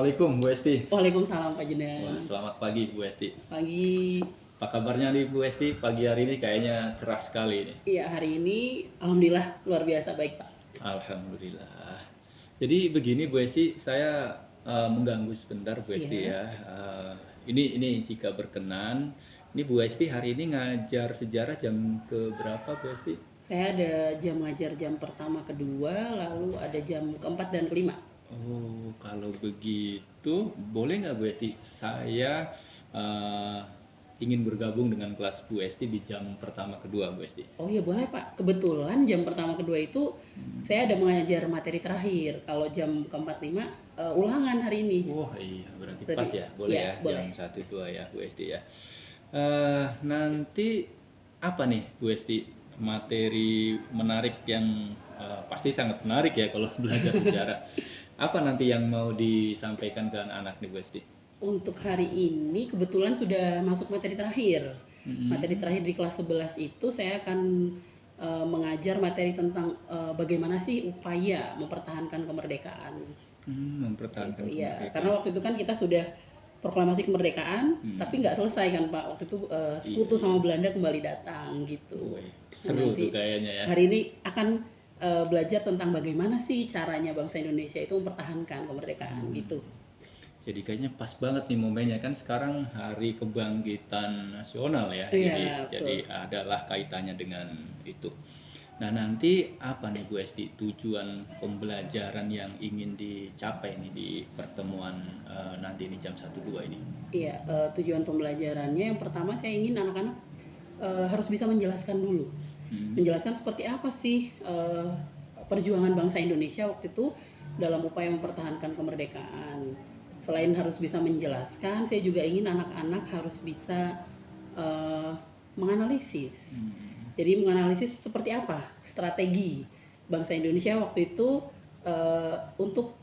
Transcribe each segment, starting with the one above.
Assalamualaikum Bu Esti. Waalaikumsalam Pak Wah, Junan. selamat pagi Bu Esti. Pagi. Apa kabarnya nih Bu Esti? Pagi hari ini kayaknya cerah sekali nih. Iya, hari ini alhamdulillah luar biasa baik Pak. Alhamdulillah. Jadi begini Bu Esti, saya mengganggu sebentar Bu Esti Iya. ya. Ini jika berkenan, ini Bu Esti hari ini ngajar sejarah jam ke berapa Bu Esti? Saya ada jam ngajar jam pertama, kedua, lalu ada jam keempat dan kelima. Oh, kalau begitu boleh nggak Bu Esti? Saya eh, ingin bergabung dengan kelas Bu Esti di jam pertama kedua Bu Esti. Oh iya boleh Pak. Kebetulan jam pertama, kedua itu saya ada mengajar materi terakhir. Kalau jam keempat, lima ulangan hari ini. Wah iya berarti Berarti pas ya, boleh iya, ya boleh. jam 1-2 ya Bu Esti ya. Nanti apa nih Bu Esti materi menarik yang pasti sangat menarik ya kalau belajar sejarah. Apa nanti yang mau disampaikan ke anak-anak nih Bu Esti? Untuk hari ini kebetulan sudah masuk materi terakhir. Mm-mm. Materi terakhir di kelas 11 itu saya akan mengajar materi tentang bagaimana sih upaya mempertahankan kemerdekaan. Mempertahankan Itu ya, kemerdekaan. karena waktu itu kan kita sudah proklamasi kemerdekaan, tapi nggak selesai kan Pak. Waktu itu sekutu Iya. sama Belanda kembali datang gitu. Wih, Nah, seru nanti tuh kayaknya ya. hari ini akan belajar tentang bagaimana sih caranya bangsa Indonesia itu mempertahankan kemerdekaan gitu. Jadi kayaknya pas banget nih momennya kan sekarang Hari Kebangkitan Nasional ya. Iya, Jadi betul. adalah kaitannya dengan itu. Nah, nanti apa nih Bu Esti tujuan pembelajaran yang ingin dicapai nih di pertemuan nanti ini jam 1-2 ini? Iya, tujuan pembelajarannya yang pertama saya ingin anak-anak harus bisa menjelaskan dulu. Menjelaskan seperti apa sih perjuangan bangsa Indonesia waktu itu dalam upaya mempertahankan kemerdekaan. Selain harus bisa menjelaskan, saya juga ingin anak-anak harus bisa menganalisis. Jadi menganalisis seperti apa strategi bangsa Indonesia waktu itu untuk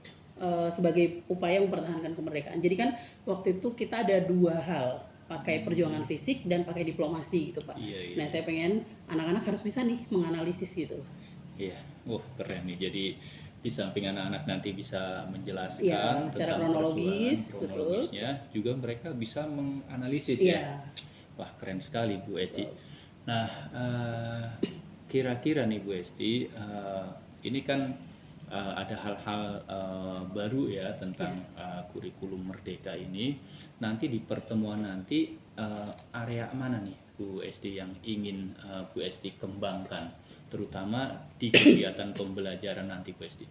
sebagai upaya mempertahankan kemerdekaan. Jadi kan waktu itu kita ada dua hal, pakai perjuangan fisik dan pakai diplomasi gitu Pak. Iya, iya. Nah saya pengen anak-anak harus bisa nih menganalisis gitu. Iya, wah keren nih. Jadi di samping anak-anak nanti bisa menjelaskan Iya, secara tentang kronologis, perjuangan betul. kronologisnya, juga mereka bisa menganalisis Iya. ya. Wah keren sekali Bu Esti. Nah, kira-kira nih Bu Esti, ini kan ada hal-hal baru ya tentang kurikulum Merdeka ini. Nanti di pertemuan nanti area mana nih Bu Esti yang ingin Bu Esti kembangkan, terutama di kegiatan pembelajaran nanti Bu Esti?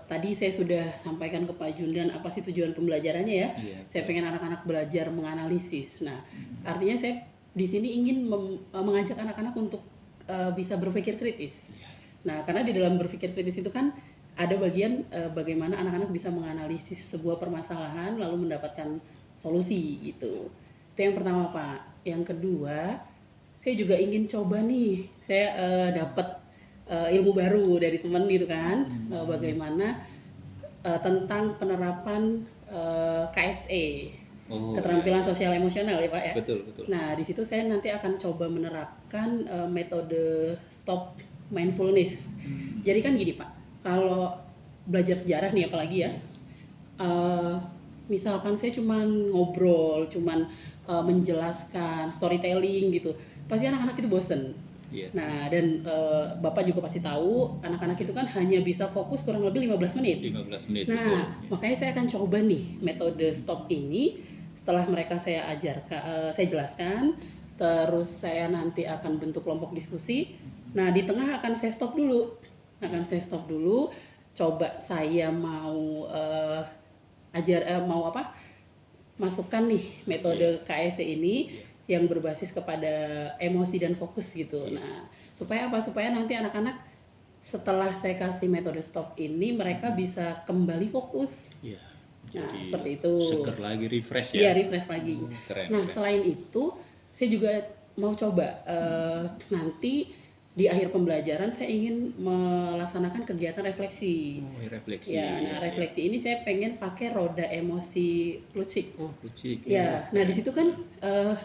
Tadi saya sudah sampaikan ke Pak Jundan apa sih tujuan pembelajarannya ya. Iya, Saya pengen anak-anak belajar menganalisis. Nah, artinya saya di sini ingin mengajak anak-anak untuk bisa berpikir kritis. Nah, karena di dalam berpikir kritis itu kan ada bagian bagaimana anak-anak bisa menganalisis sebuah permasalahan lalu mendapatkan solusi gitu. Itu yang pertama Pak. Yang kedua, saya juga ingin coba nih, saya dapat ilmu baru dari teman gitu kan, bagaimana tentang penerapan KSE, keterampilan sosial emosional ya Pak ya. Betul, betul. Nah di situ saya nanti akan coba menerapkan metode stop mindfulness. Jadi kan gini Pak, kalau belajar sejarah nih apalagi ya, misalkan saya cuman ngobrol, cuman menjelaskan storytelling gitu, pasti anak-anak itu bosen. Iya. Nah dan Bapak juga pasti tahu anak-anak itu kan hanya bisa fokus kurang lebih 15 menit. 15 menit. Nah betul. makanya saya akan coba nih metode stop ini. Setelah mereka saya ajarkan, saya jelaskan, terus saya nanti akan bentuk kelompok diskusi. Nah di tengah akan saya stop dulu, coba saya mau masukkan nih metode KSE ini yang berbasis kepada emosi dan fokus gitu. Nah supaya apa? Supaya nanti anak-anak setelah saya kasih metode stop ini mereka bisa kembali fokus. Iya. Nah, Jadi seperti itu. seger lagi, refresh ya. Iya, refresh lagi. Keren, Nah, keren. selain itu, saya juga mau coba nanti di akhir pembelajaran saya ingin melaksanakan kegiatan refleksi. Refleksi. Ya, nah refleksi ini saya pengen pakai roda emosi Plutchik. Plutchik. Ya, nah di situ kan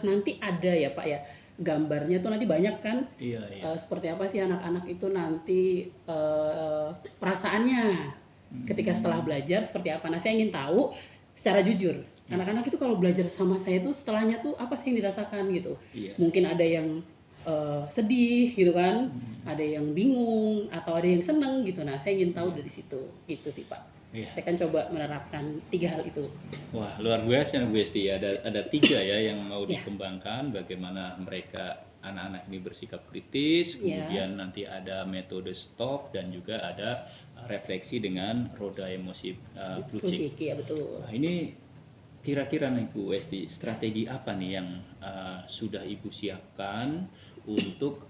nanti ada ya Pak ya, gambarnya tuh nanti banyak kan. Iya, iya. Seperti apa sih anak-anak itu nanti perasaannya. ketika setelah belajar seperti apa. Nah, saya ingin tahu secara jujur, anak-anak itu kalau belajar sama saya tuh setelahnya tuh apa sih yang dirasakan gitu. Iya. Mungkin ada yang sedih gitu kan, ada yang bingung atau ada yang seneng gitu. Nah, saya ingin tahu dari situ, gitu sih Pak. Iya. Saya akan coba menerapkan 3 hal itu. Wah, luar biasa Bu Esti. Ada 3 ya yang mau Ya. dikembangkan, bagaimana mereka anak-anak ini bersikap kritis, Ya. kemudian nanti ada metode stop dan juga ada refleksi dengan roda emosi Blue Chick. Iya betul. Nah, ini kira-kira nih Bu Esti, strategi apa nih yang sudah Ibu siapkan untuk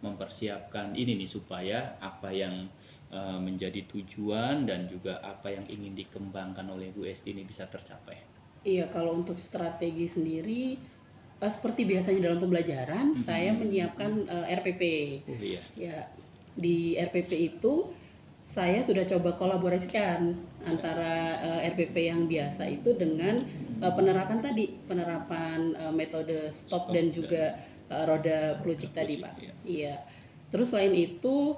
mempersiapkan ini nih supaya apa yang menjadi tujuan dan juga apa yang ingin dikembangkan oleh Bu Esti ini bisa tercapai? Iya, kalau untuk strategi sendiri seperti biasanya dalam pembelajaran, saya menyiapkan RPP. Oh iya. Ya, di RPP itu saya sudah coba kolaborasikan antara RPP yang biasa itu dengan penerapan metode stop dan juga roda Plucik tadi, Pak. Iya. Terus selain itu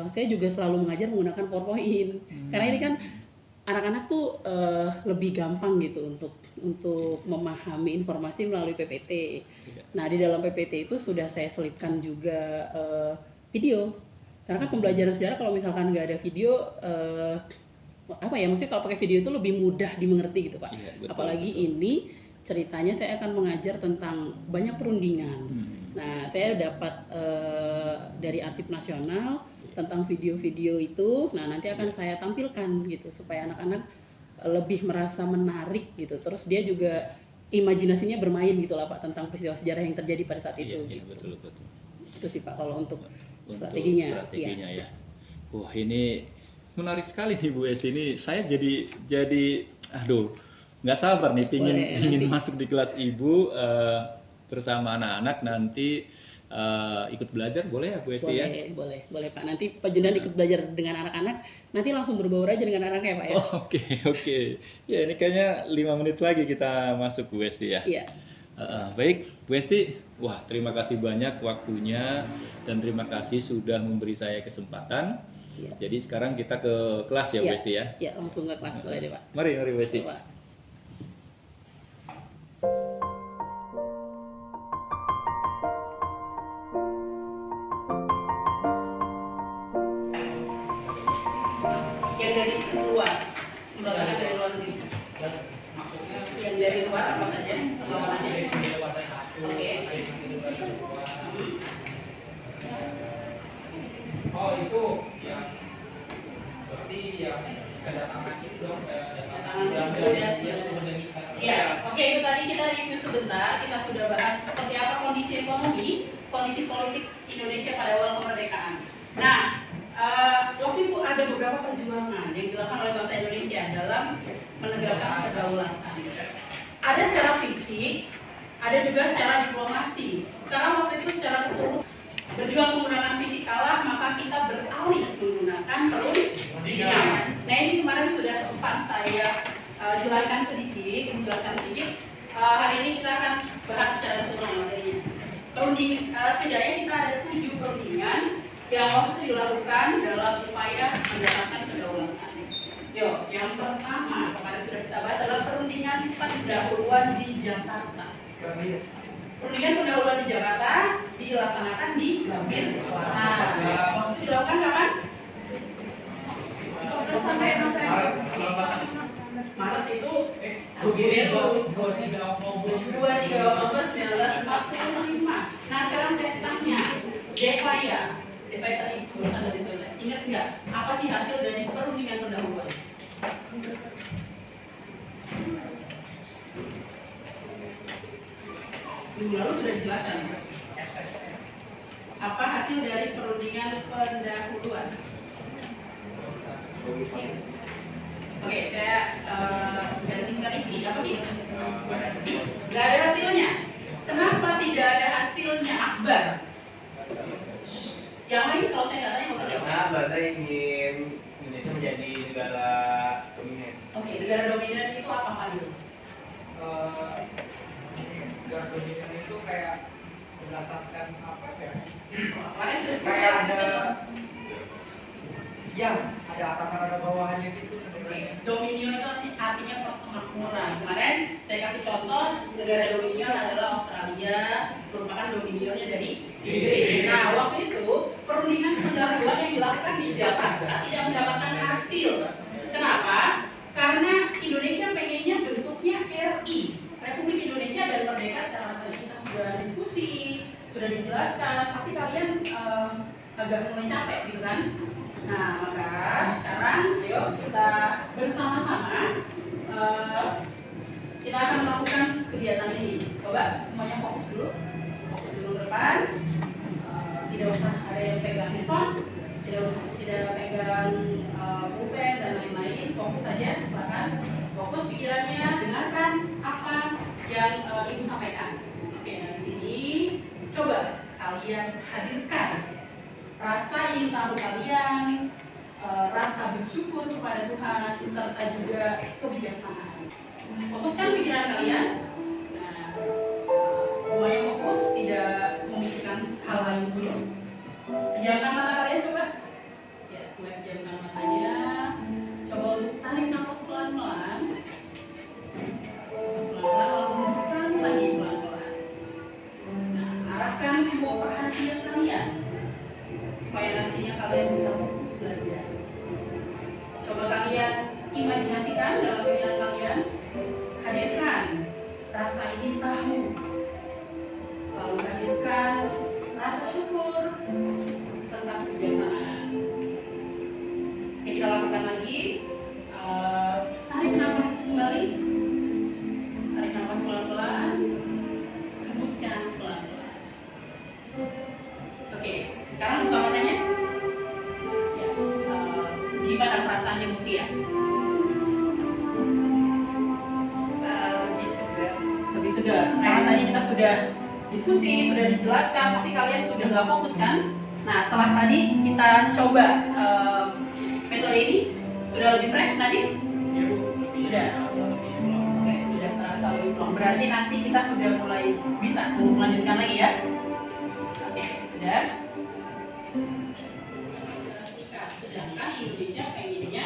saya juga selalu mengajar menggunakan PowerPoint. Karena ini kan anak-anak tuh lebih gampang gitu untuk memahami informasi melalui PPT. Nah, di dalam PPT itu sudah saya selipkan juga video. Karena kan pembelajaran sejarah kalau misalkan nggak ada video apa ya, maksudnya kalau pakai video itu lebih mudah dimengerti gitu Pak. Iya, betul, Apalagi ini ceritanya saya akan mengajar tentang banyak perundingan. Nah, saya dapat dari Arsip Nasional tentang video-video itu. Nah, nanti akan saya tampilkan gitu supaya anak-anak lebih merasa menarik gitu. Terus dia juga imajinasinya bermain gitu lah Pak tentang peristiwa sejarah yang terjadi pada saat itu. Iya, Gitu. betul. Itu sih Pak kalau untuk Strateginya iya. ya. Wah, ini menarik sekali nih Bu Esti. Ini saya jadi aduh, nggak sabar nih pingin masuk di kelas Ibu bersama anak-anak nanti ikut belajar, boleh ya Bu Esti ya? Boleh Pak. Nanti Pak Jundan ikut belajar dengan anak-anak, nanti langsung berbaur aja dengan anaknya Pak ya. Oh, oke. Ya, ini kayaknya 5 menit lagi kita masuk Bu Esti ya. Iya. Baik, Bu Esti, wah terima kasih banyak waktunya dan terima kasih sudah memberi saya kesempatan. Iya. Jadi sekarang kita ke kelas ya Bu Esti ya? Iya, langsung ke kelas boleh deh Pak. Mari Bu Esti. Pak. Yang dari luar, pembelajaran dari luar negeri. Yang dari luar apa saja? Lawanannya. Oke. Oh itu ya berarti ya kedatangan itu dong Ya, oke itu tadi kita review sebentar. Kita sudah bahas seperti apa kondisi ekonomi, kondisi politik Indonesia pada awal kemerdekaan. Nah, waktu itu ada beberapa perjuangan yang dilakukan oleh bangsa Indonesia dalam menegakkan kedaulatan. Ada secara fisik, ada juga secara diplomasi. Karena waktu itu secara keseluruhan berjuang menggunakan fisik kalah, maka kita beralih menggunakan perundingan. Nah, ini kemarin sudah sempat saya jelaskan sedikit. Hari ini kita akan bahas secara keseluruhan materinya. Perundingan, setidaknya kita ada 7 perundingan yang waktu itu dilakukan dalam upaya mendapatkan kedaulatan. Yuk, yang pertama kemarin sudah kita bahas adalah perundingan pendahuluan di Jakarta. Perundingan pendahuluan di Jakarta dilaksanakan di Gambir Selatan. Waktu itu dilakukan kapan? Oktober sampai Maret itu 23 Oktober 1945. Nah, sekarang saya tanya, Devaya tadi barusan dari itu, ingat nggak apa sih hasil dari perundingan pendahuluan? Minggu lalu sudah dijelaskan. Apa hasil dari perundingan pendahuluan? Oke, saya ganti ke Rifki. Apa nih? Nggak ada hasilnya. Kenapa tidak ada hasilnya, Akbar? Yang lain kalau saya nggak tanya mau jawab. Karena Belanda ingin Indonesia menjadi negara dominan. Oke, negara dominan itu apa Pak Yul? Negara dominan itu kayak berdasarkan apa ya? Kayak Kayak ada yang ada atasan ada bawahannya gitu. Dominion itu artinya persemakmuran. Kemarin saya kasih contoh negara dominion adalah Australia, merupakan dominionnya dari Inggris. Nah, waktu itu perundingan pendahuluan yang dilakukan di Jakarta tidak mendapatkan hasil. Kenapa? Karena Indonesia pengennya bentuknya RI, Republik Indonesia dan merdeka. Secara rasanya kita sudah diskusi, sudah dijelaskan, pasti kalian agak mulai capek gitu kan. Nah, maka sekarang ayo kita bersama-sama kita akan melakukan kegiatan ini. Coba semuanya fokus dulu ke depan. Tidak usah ada yang pegang handphone, tidak pegang pulpen dan lain-lain. Fokus saja, silakan fokus pikirannya, dengarkan apa yang ibu sampaikan. Oke, dari sini coba kalian hadirkan rasa ingin tahu kalian, rasa bersyukur kepada Tuhan, serta juga kebijaksanaan. Fokuskan pikiran kalian. Nah, semuanya fokus, tidak memikirkan hal lain dulu. Pejamkan mata kalian coba. Ya, semuanya pejamkan matanya. Coba untuk tarik nafas pelan-pelan. Nafas pelan-pelan, lalu hembuskan lagi pelan-pelan. Nah, arahkan semua perhatian kalian supaya nantinya kalian bisa fokus belajar. Coba kalian imajinasikan dalam pikiran kalian, hadirkan rasa ingin tahu, lalu hadirkan rasa syukur serta kebijaksanaan. Oke, kita lakukan lagi. Tarik nafas kembali, tarik nafas pelan-pelan, hembuskan pelan-pelan. Oke, sekarang buka matanya. Ya, gimana perasaannya Mutia? Lebih segar. Lebih segar. Rasanya kita sudah diskusi, sudah dijelaskan, pasti kalian sudah nggak fokus kan? Nah, setelah tadi kita coba metode ini, sudah lebih fresh tadi? Sudah. Oke, sudah terasa lebih plong. Berarti nanti kita sudah mulai bisa untuk melanjutkan lagi ya. Oke, sudah. Sedangkan Indonesia pengennya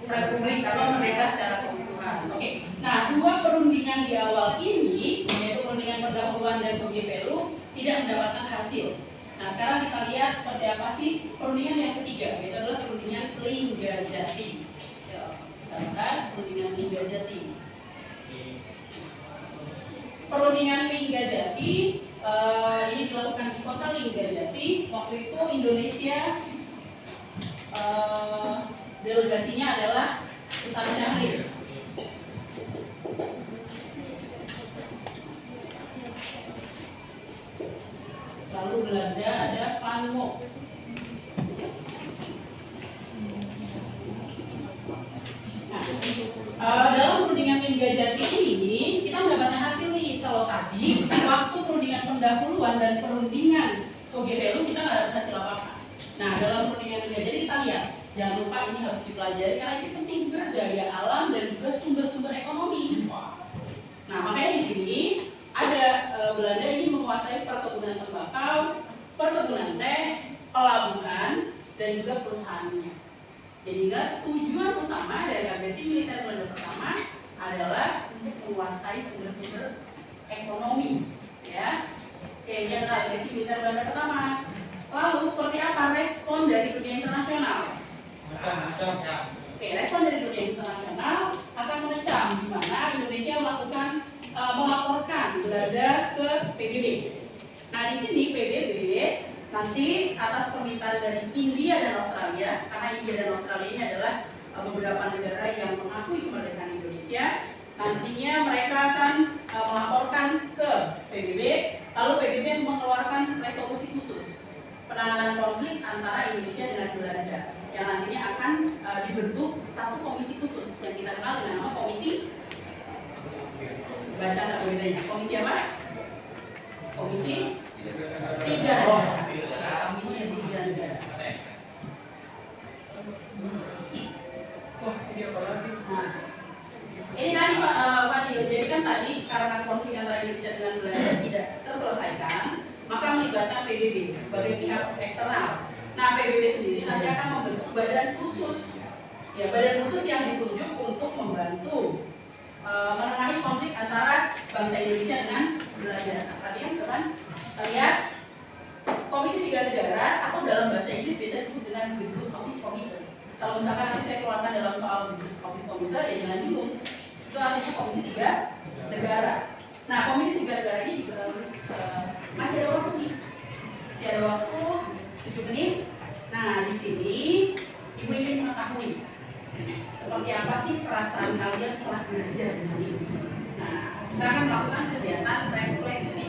republik atau merdeka secara keutuhan. Oke. Nah, dua perundingan di awal ini, yaitu perundingan pendahuluan dan Pemilu, tidak mendapatkan hasil. Nah, sekarang kita lihat seperti apa sih perundingan yang ketiga, yaitu adalah perundingan Linggajati. Kita bahas perundingan Linggajati. Perundingan Linggajati ini dilakukan di kota Linggajati. Waktu itu Indonesia delegasinya adalah Sultan Syahrir. Lalu Belanda ada Van Mock. Nah, dalam perundingan Linggajati ini kita mendapatkan hasil nih. Kalau tadi waktu perundingan pendahuluan dan perundingan Togevelu kita nggak dapat hasil apa-apa. Nah, dalam perundingan Linggajati kita lihat, jangan lupa ini harus dipelajari karena itu penting sumber daya alam dan juga sumber-sumber ekonomi. Nah, makanya di sini ada Belanda ini menguasai perkebunan tembakau, perkebunan teh, pelabuhan, dan juga perusahaannya. Jadi tujuan utama dari agresi militer Belanda pertama adalah untuk menguasai sumber-sumber ekonomi, ya. Oke, ini adalah agresi militer Belanda pertama. Lalu seperti apa respon dari dunia internasional? Oke, respon dari dunia internasional akan mengecam di mana Indonesia melaporkan Belanda ke PBB. Nah, di sini PBB nanti atas permintaan dari India dan Australia, karena India dan Australia ini adalah beberapa negara yang mengakui kemerdekaan Indonesia, nantinya mereka akan melaporkan ke PBB, lalu PBB mengeluarkan resolusi khusus penanganan konflik antara Indonesia dengan Belanda yang nantinya akan dibentuk satu komisi khusus yang kita kenal dengan nama komisi, baca nggak bedanya, komisi apa? Komisi 3 negara. Komisi 3 negara. Nah, ini tadi Pak Cil, jadi kan tadi karena konflik antara Indonesia dengan Belanda tidak terselesaikan, maka melibatkan PBB sebagai pihak eksternal. Nah, PBB sendiri nanti akan membentuk badan khusus. Ya, badan khusus yang ditunjuk untuk membantu menengahi konflik antara bangsa Indonesia dengan Belanda. Nah, kalian kan lihat Komisi Tiga Negara atau dalam bahasa Inggris biasa disebut dengan Brigade Office Committee. Kalau misalkan nanti saya keluarkan dalam soal Office Committee, ya jangan bingung. Itu artinya Komisi Tiga Negara. Nah, Komisi Tiga Negara ini juga harus masih ada waktu nih. Masih ada waktu 7 menit. Nah, di sini Ibu ingin mengetahui seperti apa sih perasaan kalian setelah belajar ini. Nah, kita akan melakukan kegiatan refleksi.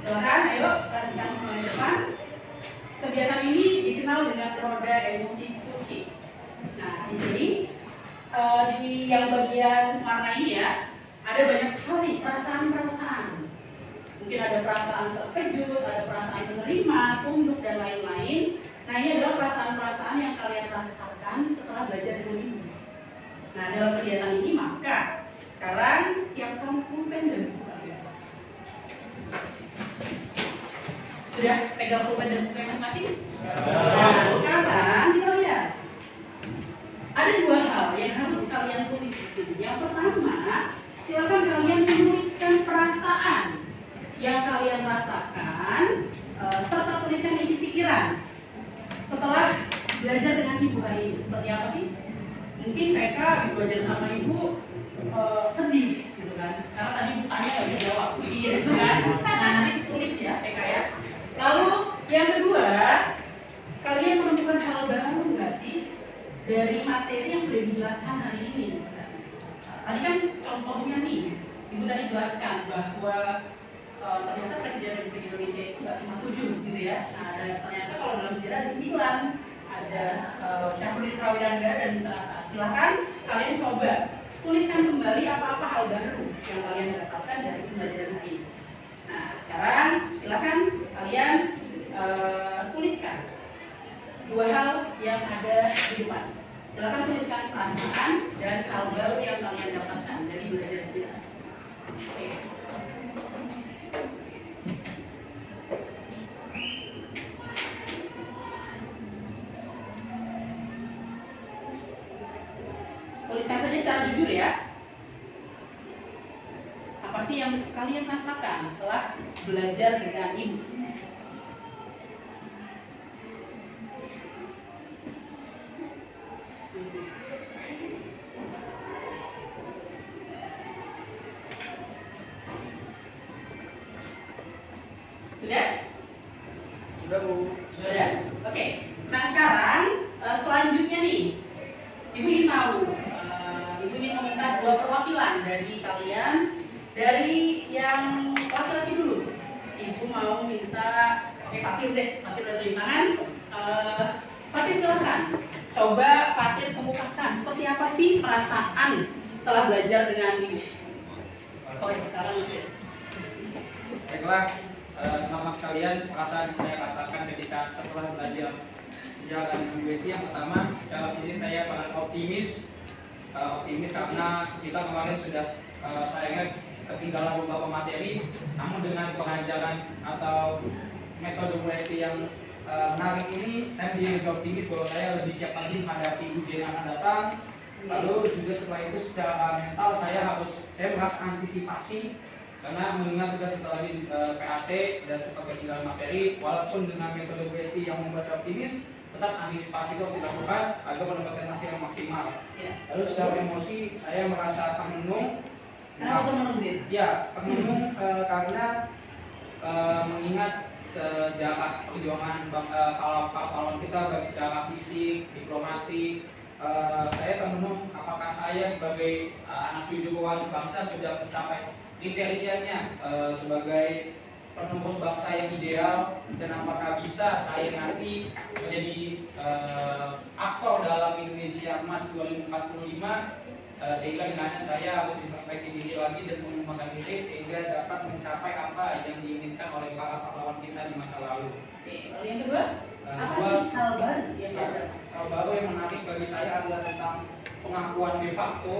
Silakan, ayo perhatikan semua di depan. Kegiatan ini dikenal dengan roda emosi kucing. Nah, di sini di yang bagian warna ini ya, ada banyak sekali perasaan-perasaan. Mungkin ada perasaan terkejut, ada perasaan menerima, tunduk dan lain-lain. Nah, ini adalah perasaan-perasaan yang kalian rasakan setelah belajar ilmu. Nah, dalam kegiatan ini maka sekarang siapkan pulpen dan buku kalian. Sudah pegang pulpen dan buku masing-masing? Nah, sekarang kita lihat. Ada dua hal yang harus kalian tulis di sini. Yang pertama, silakan kalian menuliskan perasaan yang kalian rasakan serta tuliskan isi pikiran setelah belajar dengan ibu hari ini. Seperti apa sih? Mungkin PK habis belajar sama ibu sedih gitu kan, karena tadi ibu tanya nggak bisa jawab, iya gitu kan. Nah, nanti tulis ya PK ya. Lalu yang kedua, kalian menemukan hal baru nggak sih dari materi yang sudah dijelaskan hari ini? Tadi kan contohnya nih, ibu tadi jelaskan bahwa ternyata Presiden Republik Indonesia itu nggak cuma 7 gitu ya. Nah, ternyata kalau dalam sejarah ada 9, ada Syafruddin Prawiranga dan Mr. Asad. Silakan kalian coba tuliskan kembali apa-apa hal baru yang kalian dapatkan dari pembelajaran hari ini. Nah, sekarang silakan kalian tuliskan dua hal yang ada di depan. Silakan tuliskan perasaan dan hal baru yang kalian dapatkan dari belajar sejarah. Oke. Tuliskan saja secara jujur ya. Apa sih yang kalian rasakan setelah belajar dengan ibu? Sudah? Sudah, Bu. Sudah. Oke. Nah, sekarang selanjutnya nih, Ibu ingin tahu, Ibu ingin meminta dua perwakilan dari kalian, dari yang laki-laki dulu. Ibu mau minta, Fatir deh, Fatir udah tunjuk tangan. Fatir silakan. Coba Fatir kemukakan seperti apa sih perasaan setelah belajar dengan Ibu. Oke, salam Fatir. Baiklah, teman-teman sekalian, perasaan yang saya rasakan ketika setelah belajar sejarah dan linguistik, yang pertama, secara fisik saya merasa optimis karena kita kemarin sudah sayangnya ketinggalan beberapa materi, namun dengan pengajaran atau metode UST yang menarik ini, saya menjadi lebih optimis bahwa saya lebih siap lagi menghadapi ujian yang akan datang. Lalu juga setelah itu secara mental saya merasa antisipasi karena mengingat juga setelah lagi PAT dan sebagai ketinggalan materi, walaupun dengan metode UST yang membuat saya optimis, tetap antisipasi itu harus dilakukan agar mendapatkan hasil yang maksimal. Ya. Lalu secara emosi saya merasa termenung. Kenapa termenung dia? Ya, termenung karena mengingat sejarah perjuangan pahlawan kita baik secara fisik, diplomatik. Saya termenung apakah saya sebagai anak cucu pewaris bangsa sudah mencapai kriterianya sebagai penerus bangsa yang ideal, dan apakah bisa saya nanti menjadi aktor dalam Indonesia Emas 2045, sehingga dengannya saya harus introspeksi diri lagi dan mengembangkan diri sehingga dapat mencapai apa yang diinginkan oleh para pahlawan kita di masa lalu. Oke, lalu yang kedua, apa sih hal baru yang ada? Hal baru yang menarik bagi saya adalah tentang pengakuan de facto.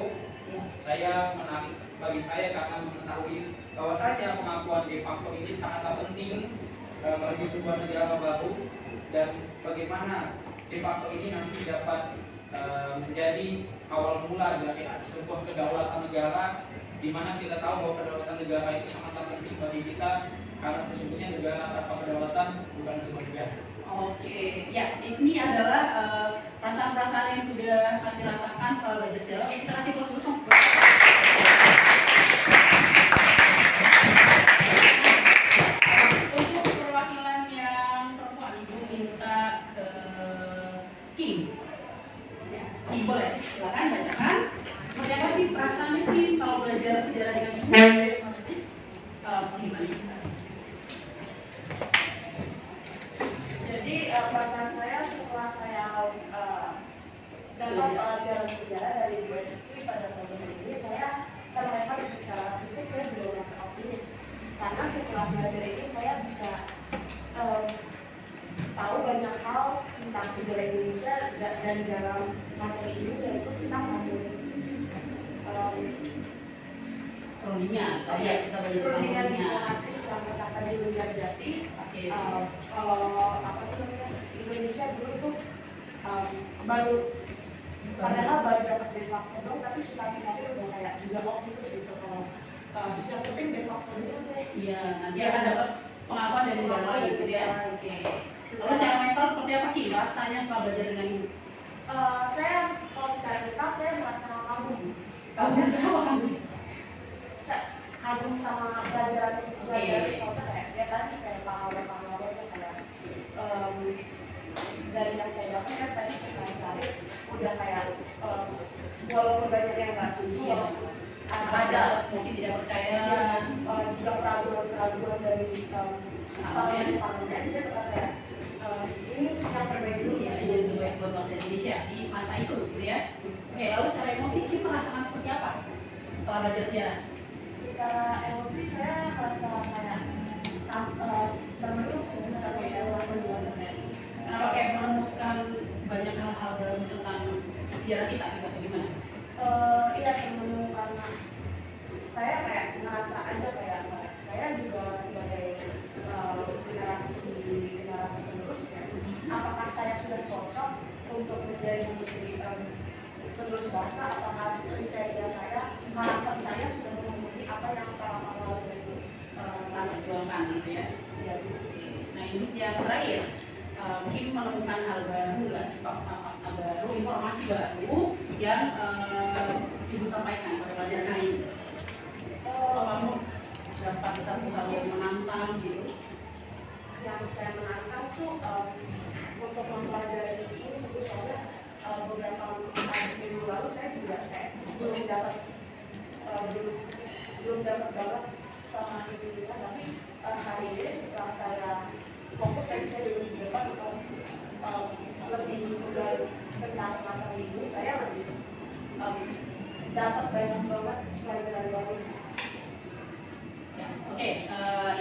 Saya menarik bagi saya karena mengetahui bahwasanya pengakuan de facto ini sangat penting bagi sebuah negara baru, dan bagaimana de facto ini nanti dapat menjadi awal mula dari sebuah kedaulatan negara, di mana kita tahu bahwa kedaulatan negara itu sangat penting bagi kita, karena sesungguhnya negara tanpa kedaulatan bukan sebuah negara. Oke, ya ini adalah perasaan-perasaan yang sudah kami rasakan setelah belajar sejarah. Oke, kita kasih plus dong. Untuk perwakilan yang perempuan, Ibu minta ke Kim. Ya, Kim boleh, silakan bacakan. Seperti apa sih perasaannya Kim kalau belajar sejarah dengan Ibu? Gimana? Jadi perasaan saya setelah saya dapat pelajaran sejarah dari USP pada tahun ini, saya melihat secara fisik saya juga merasa optimis, karena setelah belajar ini saya bisa tahu banyak hal tentang sejarah Indonesia, dan dalam materi ini yaitu tentang materi perundingan. Ya, kita belajar tentang perundingan perundingan. diplomatis yang terdapat di Linggarjati. Oke. Apa itu namanya, Indonesia dulu tuh baru, padahal baru dapat de facto dong, tapi Sultan Syarif udah kayak juga optimis gitu kalau yang penting de facto dulu deh. Iya, nanti akan dapat pengakuan dari negara lain gitu ya. Oke. Lalu cara mental seperti apa Ki? Rasanya setelah belajar dengan Ibu? Saya kalau secara mental saya merasa kagum. Kagum kenapa kagum? Kagum sama pelajaran soalnya kayak dia kan kayak pengalaman itu kayak dari yang saya dapat kan tadi Sultan Syarif udah kayak walaupun banyak yang nggak setuju, Ada mesti tidak percaya. juga keraguan dari parlemen, dia tetap kayak ini yang terbaik dulu Ya, ya. ini yang terbaik buat bangsa Indonesia di masa itu gitu ya. Oke, lalu secara emosi Ki merasakan seperti apa setelah belajar sejarah? Secara emosi saya merasa kayak termenung sebenarnya kayak menemukan. Kenapa kayak menemukan banyak hal-hal baru tentang sejarah kita gitu atau gimana? Iya, temen karena saya kayak ngerasa aja kayak saya juga sebagai generasi penerus ya, apakah saya sudah cocok untuk menjadi penerus bangsa, apakah kriteria saya, karakter saya sudah memenuhi apa yang para pahlawan itu Perjuangkan gitu ya. ya. Oke. Nah ini yang terakhir, Kim menemukan hal baru nggak sih, fakta-fakta baru, informasi baru yang Ibu sampaikan pada pelajaran hari ini? Kalau kamu dapat satu hal yang menantang gitu? Yang saya menantang tuh untuk mempelajari ini sebetulnya beberapa minggu lalu saya juga kayak belum dapat banget sama ini, tapi hari ini setelah saya fokus dan saya duduk di depan untuk lebih menggali tentang materi ini, saya lebih dapat banyak banget pelajaran baru. Ya, oke.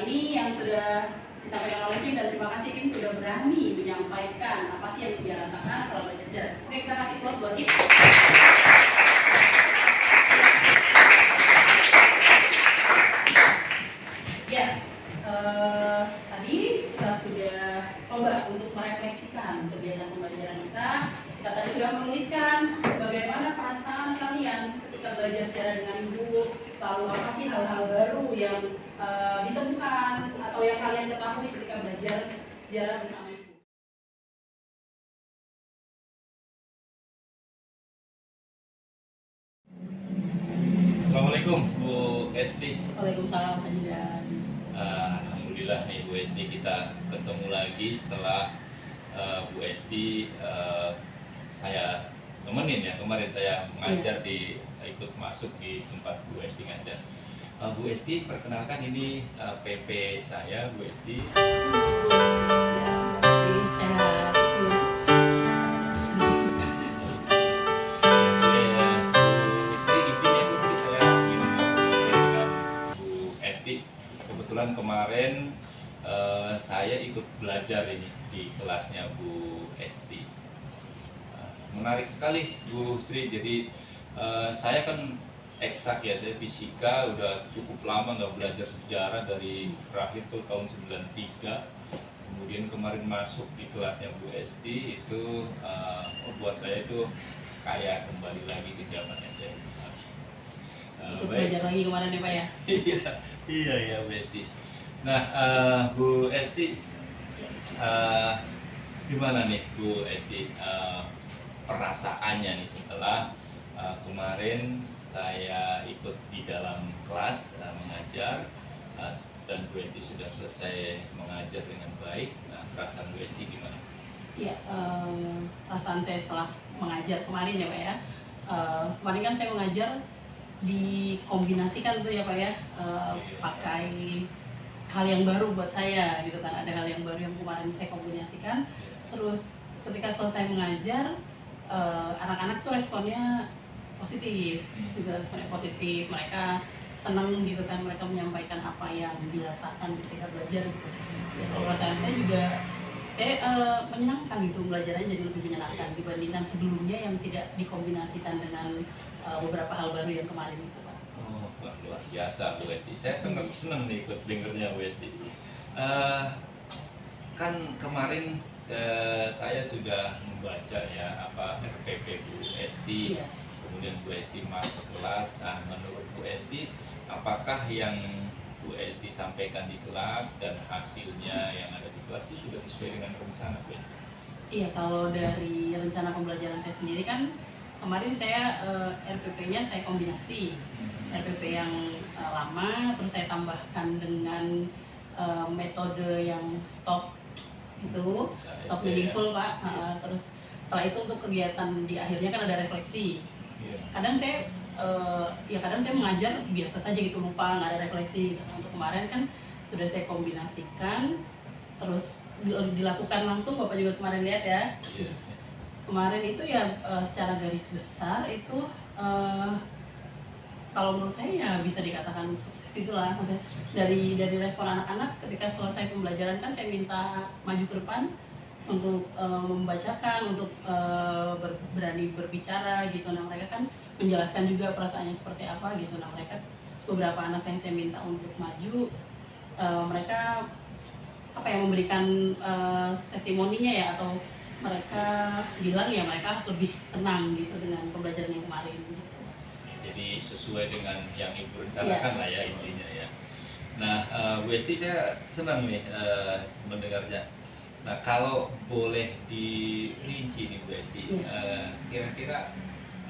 Ini yang sudah disampaikan oleh Kim, dan terima kasih Kim sudah berani menyampaikan apa sih yang dia rasakan setelah belajar sejarah. Oke, kita kasih applause buat Kim. Ya, tadi kita sudah coba untuk merefleksikan kegiatan pembelajaran kita. Kita tadi sudah menuliskan bagaimana perasaan kalian ketika belajar sejarah dengan Ibu, lalu apa sih hal-hal baru yang ditemukan atau yang kalian ketahui ketika belajar sejarah bersama Ibu. Assalamualaikum Bu Esti. Waalaikumsalam Pak Jidan. Alhamdulillah nih Bu Esti, kita ketemu lagi setelah Bu Esti saya temenin ya, kemarin saya mengajar ikut masuk di tempat Bu Esti ngajar. Bu Esti, perkenalkan ini PP saya, Bu Esti. Kebetulan kemarin saya ikut belajar ini di kelasnya Bu Esti. Menarik sekali Bu Sri. Jadi saya kan eksak ya, saya fisika udah cukup lama nggak belajar sejarah, dari terakhir tuh tahun 93. kemudian kemarin masuk di kelasnya Bu Esti itu buat saya itu kayak kembali lagi ke zaman SMA. Ikut belajar lagi kemarin ya Pak ya? Iya Bu Esti. Nah Bu Esti, gimana nih Bu Esti perasaannya nih setelah kemarin saya ikut di dalam kelas mengajar dan Bu Esti sudah selesai mengajar dengan baik. Nah, perasaan Bu Esti gimana? Iya, perasaan saya setelah mengajar kemarin ya Pak ya. Kemarin kan saya mengajar dikombinasikan tuh ya Pak ya, pakai hal yang baru buat saya gitu kan. Ada hal yang baru yang kemarin saya kombinasikan. Terus ketika selesai mengajar, anak-anak tuh responnya positif, juga responnya positif. Mereka senang gitu kan, mereka menyampaikan apa yang dirasakan ketika belajar gitu. Ya, kalau perasaan saya juga, saya menyenangkan gitu, belajarnya jadi lebih menyenangkan dibandingkan sebelumnya yang tidak dikombinasikan dengan beberapa hal baru yang kemarin itu Pak. Oh, luar biasa Bu Esti. Saya senang nih ikut dengernya Bu Esti. Kan kemarin saya sudah membaca ya apa RPP Bu Esti. Iya. Kemudian Bu Esti masuk kelas. Menurut Bu Esti, apakah yang Bu Esti sampaikan di kelas dan hasilnya yang ada di kelas itu sudah sesuai dengan rencana Bu Esti? Iya, kalau dari rencana pembelajaran saya sendiri kan kemarin saya RPP-nya saya kombinasi. RPP yang lama terus saya tambahkan dengan metode yang stop itu, stop meaningful Pak. Terus setelah itu untuk kegiatan di akhirnya kan ada refleksi. Kadang saya kadang saya mengajar biasa saja gitu, lupa, nggak ada refleksi gitu. Untuk kemarin kan sudah saya kombinasikan, terus dilakukan langsung. Bapak juga kemarin lihat ya. Kemarin itu ya secara garis besar itu kalau menurut saya ya bisa dikatakan sukses itulah. Maksudnya dari respon anak-anak ketika selesai pembelajaran kan saya minta maju ke depan untuk membacakan, untuk berani berbicara gitu. Nah mereka kan menjelaskan juga perasaannya seperti apa gitu. Nah mereka, beberapa anak yang saya minta untuk maju, mereka apa ya, memberikan testimoninya ya, atau mereka bilang ya mereka lebih senang gitu dengan pembelajaran yang kemarin gitu. Jadi sesuai dengan yang Ibu rencanakan lah ya intinya ya. Nah Bu Esti, saya senang nih mendengarnya. Nah kalau boleh dirinci nih Bu Esti, kira-kira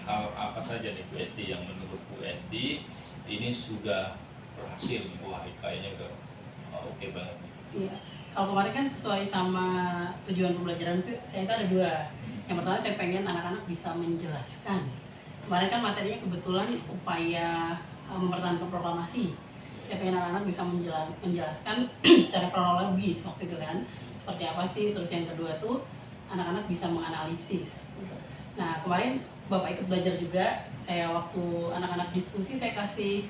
hal apa saja nih Bu Esti yang menurut Bu Esti ini sudah berhasil? Wah kayaknya udah oke banget nih. Iya, kalau kemarin kan sesuai sama tujuan pembelajaran saya itu ada dua. Yang pertama saya pengen anak-anak bisa menjelaskan. Kemarin kan materinya kebetulan upaya mempertahankan proklamasi. Saya pengen anak-anak bisa menjelaskan secara kronologis waktu itu kan, seperti apa sih. Terus yang kedua tuh anak-anak bisa menganalisis gitu. Nah kemarin Bapak ikut belajar juga, saya waktu anak-anak diskusi saya kasih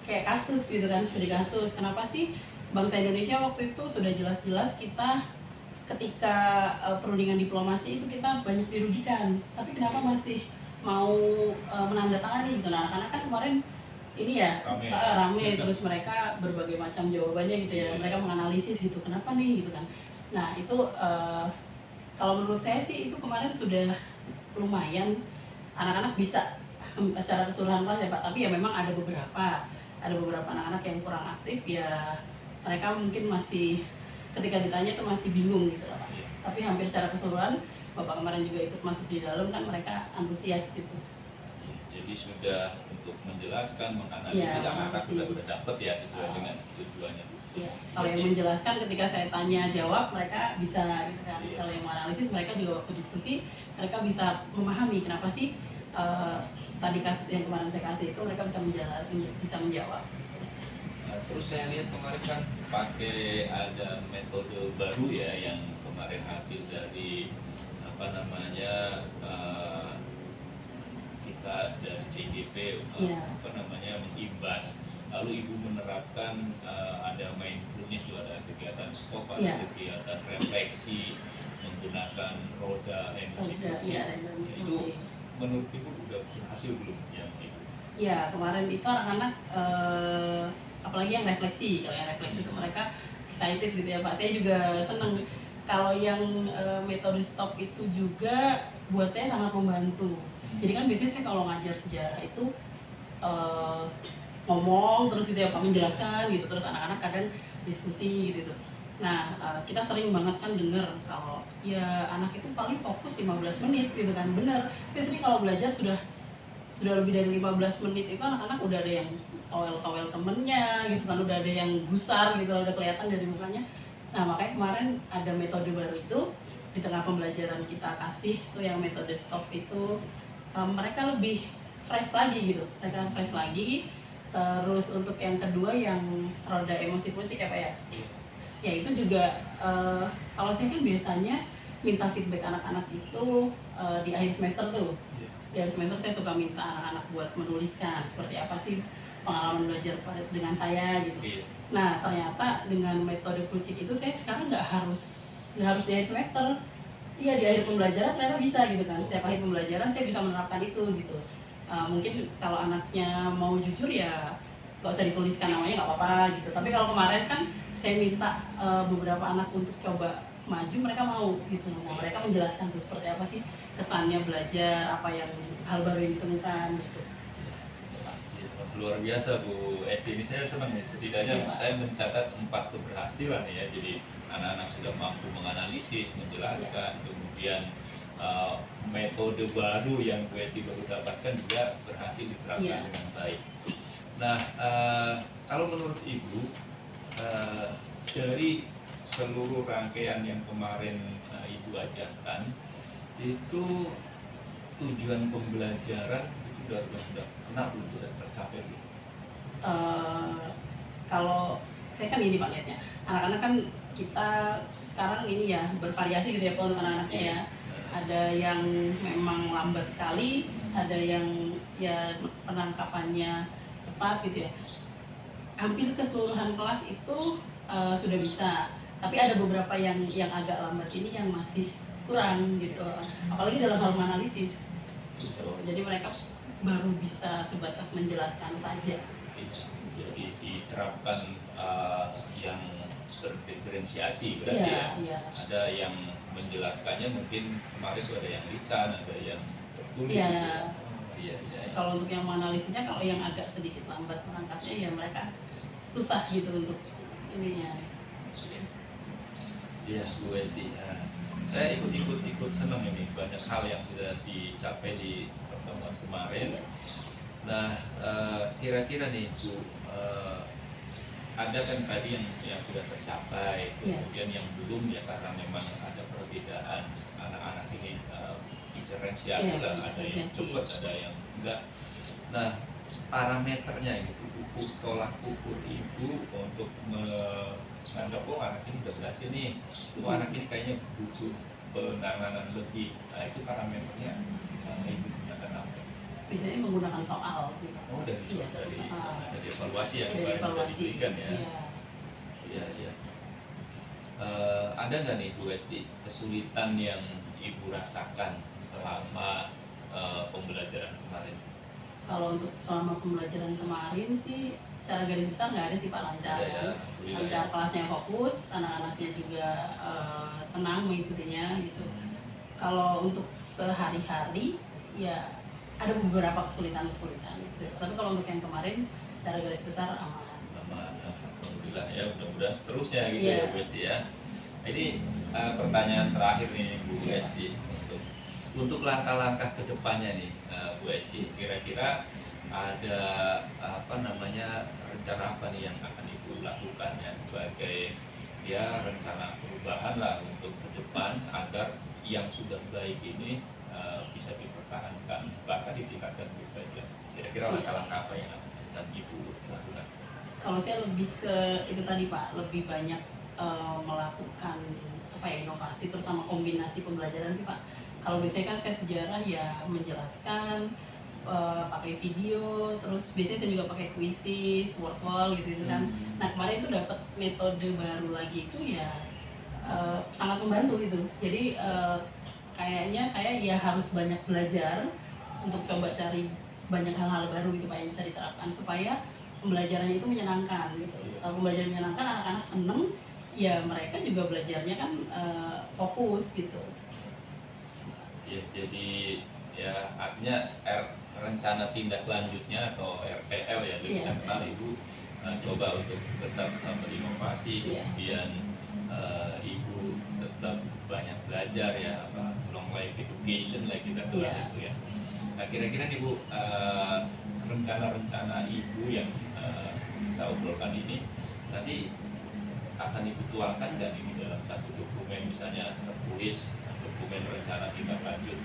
kayak kasus gitu kan, studi kasus. Kenapa sih bangsa Indonesia waktu itu sudah jelas-jelas kita ketika perundingan diplomasi itu kita banyak dirugikan, tapi kenapa masih mau menandatangani gitu. Nah anak-anak kan kemarin ini ya rame terus mereka berbagai macam jawabannya gitu ya, mereka menganalisis gitu kenapa nih gitu kan. Nah itu kalau menurut saya sih itu kemarin sudah lumayan, anak-anak bisa secara keseluruhan kelas ya Pak. Tapi ya memang ada beberapa anak-anak yang kurang aktif ya, mereka mungkin masih ketika ditanya tuh masih bingung gitu loh Pak. Tapi hampir secara keseluruhan Bapak kemarin juga ikut masuk di dalam kan, mereka antusias gitu. Jadi sudah untuk menjelaskan, menganalisis anak-anak sudah dapat ya sesuai dengan tujuannya. Iya. Kalau yang menjelaskan ketika saya tanya jawab mereka bisa gitu kan. Kalau yang menganalisis mereka juga waktu diskusi mereka bisa memahami kenapa sih tadi kasus yang kemarin saya kasih itu mereka bisa menjawab. Terus saya lihat kemarin kan pakai ada metode baru ya yang kemarin hasil dari apa namanya kita dari CGP apa namanya mengimbas. Lalu Ibu menerapkan ada mindfulness, ada kegiatan stop, ada kegiatan refleksi menggunakan roda emosi. Itu menurut Ibu udah berhasil belum yang itu? Ya kemarin itu anak-anak apalagi yang refleksi. Kalau yang refleksi itu mereka excited gitu ya Pak. Saya juga senang kalau yang metode stop itu juga buat saya sangat membantu. Jadi kan biasanya saya kalau ngajar sejarah itu eh, ngomong terus gitu ya Pak, menjelaskan gitu, terus anak-anak kadang diskusi gitu tuh. Nah, kita sering banget kan dengar kalau ya anak itu paling fokus 15 menit gitu kan. Bener, saya sering kalau belajar sudah lebih dari 15 menit itu anak-anak udah ada yang towel-towel temennya gitu kan, udah ada yang gusar gitu, udah kelihatan dari mukanya. Nah, makanya kemarin ada metode baru itu di tengah pembelajaran kita kasih tuh yang metode stop itu, mereka lebih fresh lagi gitu, mereka fresh lagi. Terus untuk yang kedua yang roda emosi politik ya Pak ya, ya itu juga kalau saya kan biasanya minta feedback anak-anak itu di akhir semester tuh. Di akhir semester saya suka minta anak-anak buat menuliskan seperti apa sih pengalaman belajar dengan saya gitu. Nah ternyata dengan metode Prucik itu saya sekarang nggak harus di akhir semester. Iya, di akhir pembelajaran ternyata bisa gitu kan. Setiap akhir pembelajaran saya bisa menerapkan itu gitu. Mungkin kalau anaknya mau jujur ya nggak usah dituliskan namanya, nggak apa-apa gitu. Tapi kalau kemarin kan saya minta beberapa anak untuk coba maju, mereka mau gitu. Nah, mereka menjelaskan tuh seperti apa sih kesannya belajar, apa yang hal baru yang ditemukan gitu. Luar biasa Bu Esti, ini saya senang ya, setidaknya saya mencatat 4 keberhasilan ya. Jadi anak-anak sudah mampu menganalisis, menjelaskan, kemudian metode baru yang Bu Esti baru dapatkan juga berhasil diterapkan dengan baik. Nah, kalau menurut Ibu, dari seluruh rangkaian yang kemarin Ibu ajarkan, itu tujuan pembelajaran itu sudah kenapa sudah tercapai gitu? Kalau saya kan ini Pak lihatnya, anak-anak kan kita sekarang ini ya bervariasi gitu ya Pak untuk anak-anaknya ya. Ada yang memang lambat sekali, ada yang ya penangkapannya cepat gitu ya. Hampir keseluruhan kelas itu sudah bisa, tapi ada beberapa yang agak lambat ini yang masih kurang gitu, apalagi dalam hal menganalisis gitu. Jadi mereka baru bisa sebatas menjelaskan saja. Jadi diterapkan yang terdiferensiasi berarti ya. Ada yang menjelaskannya mungkin kemarin tuh ada yang lisan, ada yang tertulis gitu ya. Kalau untuk yang menganalisisnya, kalau yang agak sedikit lambat menangkapnya ya mereka susah gitu untuk ininya. Iya Bu Esti, saya ikut senang ini, banyak hal yang sudah dicapai di pertemuan kemarin. Nah, kira-kira nih Bu, ada kan tadi yang sudah tercapai, kemudian yang belum ya karena memang ada perbedaan anak-anak ini diferensiasi lah, ada yang cepat, ada yang enggak. Nah, parameternya itu tolak ukur Ibu untuk menganggap anak ini udah berhasil nih, anak ini kayaknya butuh penanganan lebih. Nah, itu parameternya Ibu gunakan apa? Biasanya menggunakan soal gitu. Oh, dari evaluasi ya, dari evaluasi diberikan ya. Iya. Ada nggak nih Bu Esti kesulitan yang Ibu rasakan selama pembelajaran kemarin? Kalau untuk selama pembelajaran kemarin sih secara garis besar nggak ada sih Pak, lancar. Lancar, kelasnya fokus, anak-anaknya juga senang mengikutinya gitu. Kalau untuk sehari-hari ya ada beberapa kesulitan gitu. Tapi kalau untuk yang kemarin secara garis besar aman. Alhamdulillah ya, mudah-mudahan seterusnya gitu ya Bu Esti ya. Ini pertanyaan terakhir nih Bu Esti, untuk langkah-langkah kedepannya nih Bu Esti, kira-kira ada rencana apa nih yang akan Ibu lakukan ya sebagai ya rencana perubahan lah untuk ke depan agar yang sudah baik ini bisa dipertahankan bahkan ditingkatkan lebih baik. Kira-kira langkah-langkah apa yang akan Ibu lakukan? Kalau saya lebih ke itu tadi Pak, lebih banyak melakukan inovasi terus sama kombinasi pembelajaran sih Pak. Kalau biasanya kan saya sejarah ya menjelaskan pakai video, terus biasanya saya juga pakai kuisis, word wall gitu kan. Nah kemarin itu dapat metode baru lagi itu ya sangat membantu gitu. Jadi kayaknya saya ya harus banyak belajar untuk coba cari banyak hal-hal baru gitu Pak yang bisa diterapkan supaya pembelajarannya itu menyenangkan gitu. Kalau pembelajaran menyenangkan, anak-anak seneng, ya mereka juga belajarnya kan fokus gitu. Ya, jadi ya artinya rencana tindak lanjutnya atau RTL ya lebih Iya. kenal Ibu coba untuk tetap berinovasi, Iya. kemudian Ibu tetap banyak belajar ya, apa long life education lah kita bilang Iya. itu ya. Nah kira-kira Ibu rencana-rencana Ibu yang kita obrolkan ini nanti akan Ibu tuangkan nggak ini dalam satu dokumen, misalnya tertulis dokumen rencana tindak lanjut?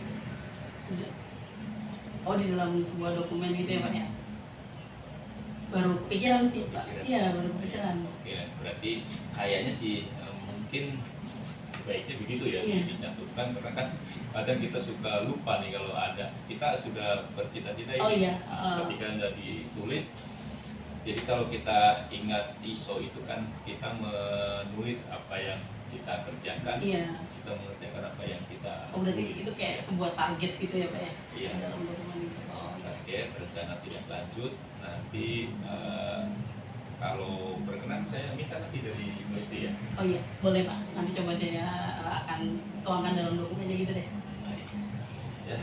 Oh, di dalam sebuah dokumen gitu ya Pak ya? Baru kepikiran sih Pak. Iya, baru kepikiran. Oke, berarti kayaknya sih mungkin sebaiknya begitu ya, Iya. dicantumkan, karena kan kadang kita suka lupa nih kalau ada, kita sudah bercita-cita Oh ini iya, ketika nggak ditulis. Jadi kalau kita ingat ISO itu kan kita menulis apa yang kita kerjakan, iya. kita mengerjakan apa yang kita Oh, berarti tulis. itu kayak sebuah target gitu ya Pak ya? Iya. Dalam dokumen itu. Oh iya. Target, rencana tindak lanjut. Nanti kalau berkenan saya minta nanti dari Bu Esti ya. Oh iya, boleh Pak. Nanti coba saya akan tuangkan dalam dokumennya gitu deh. Baik. Ya,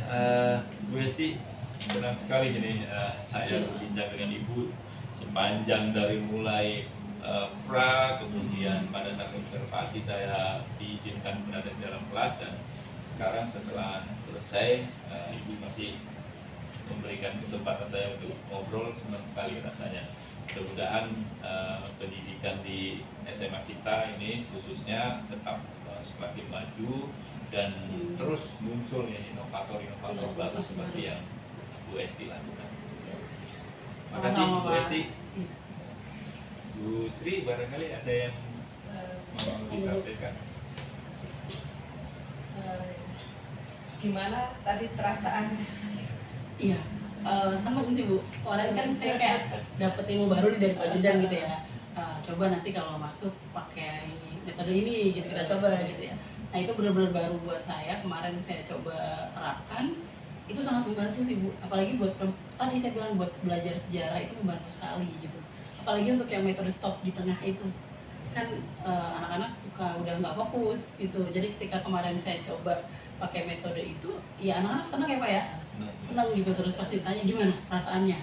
Bu Esti, senang sekali jadi saya berbincang dengan Ibu sepanjang dari mulai kemudian pada saat observasi saya diizinkan berada di dalam kelas, dan sekarang setelah selesai Ibu masih memberikan kesempatan saya untuk ngobrol, senang sekali rasanya. Mudah-mudahan pendidikan di SMA kita ini khususnya tetap semakin maju dan terus muncul ya inovator-inovator Iya, baru inovasi seperti baru. yang Bu Esti lakukan. Makasih Sama-sama, Bu Pak. Esti. Iya. Bu Sri, barangkali ada yang mau disampaikan. Gimana tadi perasaannya? Iya, sama sih Bu. Kemarin kan saya kayak dapet ilmu baru nih dari Pak Judan gitu ya. Coba nanti kalau masuk pakai metode ini gitu, kita coba gitu ya. Nah itu benar-benar baru buat saya. Kemarin saya coba terapkan, itu sangat membantu sih Bu. Apalagi buat tadi saya bilang buat belajar sejarah itu membantu sekali gitu. Apalagi untuk yang metode stop di tengah itu kan anak-anak suka udah nggak fokus gitu. Jadi ketika kemarin saya coba pakai metode itu, ya anak-anak senang ya Pak ya. Senang gitu, terus pasti tanya gimana perasaannya.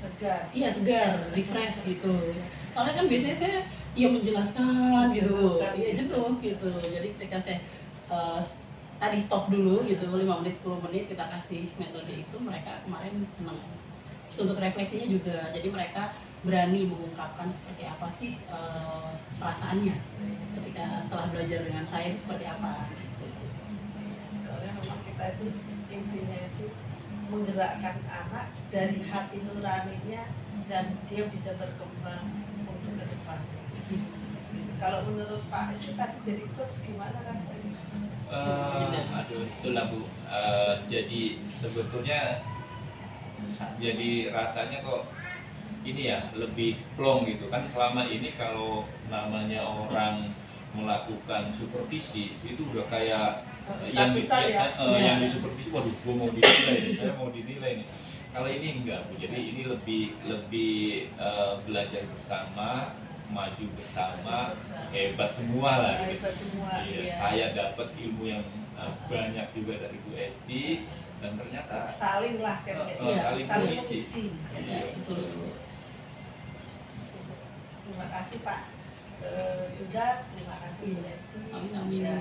Segar. Iya segar, refresh gitu. Soalnya kan biasanya saya ya menjelaskan gitu, iya jenuh gitu. Jadi ketika saya tadi stop dulu gitu, 5 menit 10 menit kita kasih metode itu, mereka kemarin senang. Terus untuk refleksinya juga, jadi mereka berani mengungkapkan seperti apa sih perasaannya ketika setelah belajar dengan saya itu seperti apa gitu. Soalnya memang kita itu intinya itu menggerakkan anak dari hati nuraninya dan dia bisa berkembang untuk ke depan. Kalau menurut Pak itu tadi jadi coach gimana rasanya? Aduh, itulah Bu. Jadi sebetulnya jadi rasanya kok ini ya lebih plong gitu kan. Selama ini kalau namanya orang melakukan supervisi itu udah kayak yang yang disupervisi, waduh, gue mau dinilai, saya mau dinilai nih. Kalau ini enggak Bu, jadi ini lebih belajar bersama, maju bersama, hebat semua lah. Gitu. Hebat semua. Iya, Iya. saya dapat ilmu yang banyak juga dari Bu Esti, dan ternyata Saling lah kan. Iya, saling saling mengisi. mengisi. Ya, betul. Terima kasih Pak Judan, terima kasih Bu Esti. Amin, amin. Ya,